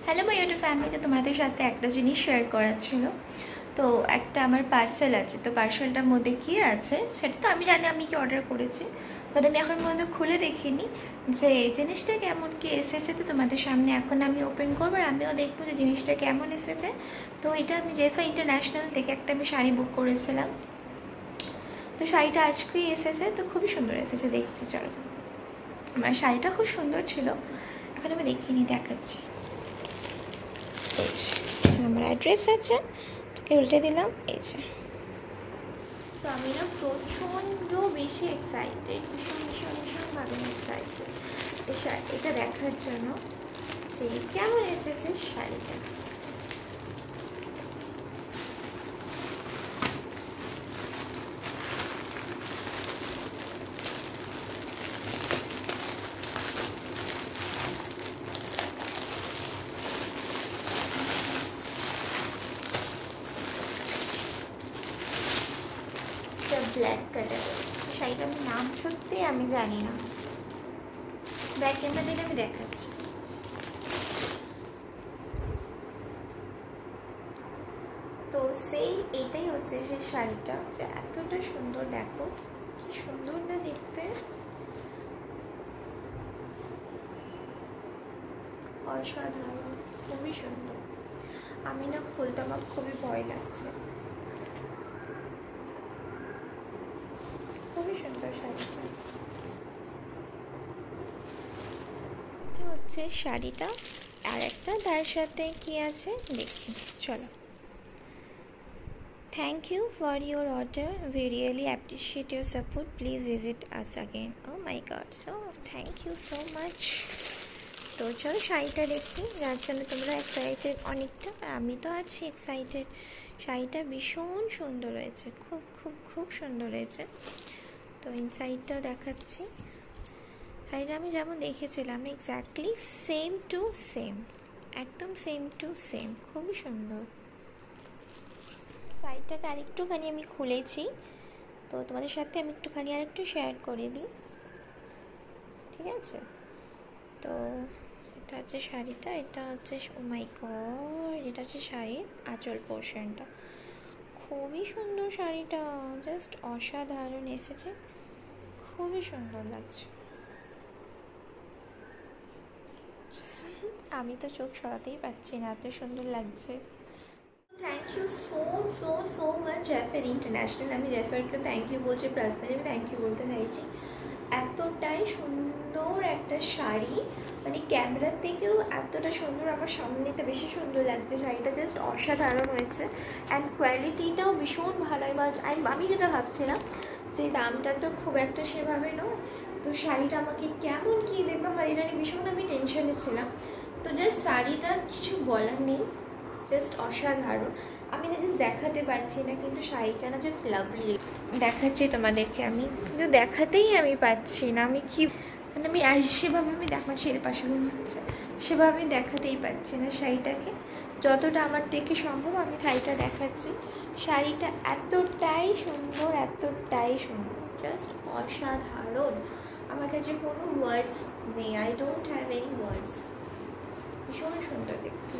Hello my YouTube family, তো তোমাদের সাথে একটা জিনিস শেয়ার করার ছিল। তো একটা আমার পার্সেল আছে, তো পার্সেলটার মধ্যে কী আছে সেটা তো আমি জানি আমি কি অর্ডার করেছি, বাট আমি এখন পর্যন্ত খুলে দেখিনি যে জিনিসটা কেমন কি এসেছে। তো তোমাদের সামনে এখন আমি ওপেন করবো আর আমিও দেখবো যে জিনিসটা কেমন এসেছে। তো এটা আমি জেফা ইন্টারন্যাশনাল থেকে একটা আমি শাড়ি বুক করেছিলাম, তো শাড়িটা আজকেই এসেছে। তো খুবই সুন্দর এসেছে, দেখছি চলো। আমার শাড়িটা খুব সুন্দর ছিল, এখন আমি দেখিনি, দেখাচ্ছি। আমার অ্যাড্রেস আছে, তোকে উল্টে দিলাম, এই যে। তো আমি না প্রচণ্ড বেশি এক্সাইটেড, ভীষণভাবে এক্সাইটেড এটা দেখার জন্য যে কেমন এসেছে শাড়িটা। ব্ল্যাক কালার শাড়িটার নাম সত্যি আমি জানি না, ব্যাক ক্যামেরা থেকে আমি দেখাচ্ছি। তো এইটাই হচ্ছে সেই শাড়িটা, যে এতটা সুন্দর, দেখো কি সুন্দর না দেখতে, অসাধারণ, খুবই সুন্দর। আমি না খুলতে আমার খুবই ভয় লাগছে, খুবই সুন্দর শাড়িটা। হচ্ছে শাড়িটা, আর একটা তার সাথে কি আছে দেখি, চলো। Thank you for your order. We really appreciate your support. Please visit us again. Oh my god. So thank you so much. তো চলো শাড়িটা দেখি, যার জন্য তোমরা এক্সাইটেড অনেকটা, আর আমি তো আছি এক্সাইটেড। শাড়িটা ভীষণ সুন্দর হয়েছে, খুব খুব খুব সুন্দর হয়েছে। তো ইনসাইডটাও দেখাচ্ছি। শাড়িটা আমি যেমন দেখেছিলাম এক্স্যাক্টলি সেম টু সেম, একদম সেম টু সেম, খুবই সুন্দর। শাড়িটাকে আরেকটুখানি আমি খুলেছি, তো তোমাদের সাথে আমি একটুখানি আরেকটু শেয়ার করে দিই, ঠিক আছে? তো এটা হচ্ছে শাড়িটা, এটা হচ্ছে, ও মাই গড, এটা হচ্ছে শাড়ির আঁচল পোর্শনটা। খুবই সুন্দর শাড়িটা, জাস্ট অসাধারণ এসেছে, খুবই সুন্দর লাগছে। আমি তো চোখ সরাতেই পারছি না, এত সুন্দর লাগছে। থ্যাংক ইউ সো মাচ জেফার ইন্টারন্যাশনাল। আমি জেফারকে থ্যাংক ইউ বলছি, পার্সোনালি আমি থ্যাংক ইউ বলতে চাইছি। এতটাই সুন্দর একটা শাড়ি, মানে ক্যামেরার থেকেও এতটা সুন্দর, আমার সামনে এটা বেশি সুন্দর লাগছে। শাড়িটা জাস্ট অসাধারণ হয়েছে, অ্যান্ড কোয়ালিটিটাও ভীষণ ভালো হয়। বা আমি যেটা ভাবছিলাম যে দামটা তো খুব একটা সেভাবে নয়, তো শাড়িটা আমাকে কেমন কী দেবে আমার এটা নিয়ে ভীষণ আমি টেনশনে ছিলাম। তো জাস্ট শাড়িটা কিছু বলার নেই, জাস্ট অসাধারণ। আমি না জাস্ট দেখাতে পারছি না, কিন্তু শাড়িটা না জাস্ট লাভলি। দেখাচ্ছি তোমাদেরকে আমি, কিন্তু দেখাতেই আমি পাচ্ছি না, আমি কি মানে আমি সেভাবে আমি আমার ছেলে পাশে হচ্ছে, সেভাবে আমি দেখাতেই পাচ্ছি না শাড়িটাকে। যতটা আমার থেকে সম্ভব আমি শাড়িটা দেখাচ্ছি। শাড়িটা এতটাই সুন্দর, এতটাই সুন্দর, জাস্ট অসাধারণ। আমার কাছে কোনো ওয়ার্ডস নেই, আই ডোন্ট হ্যাভ এনি ওয়ার্ডস। ভীষণ সুন্দর দেখতে।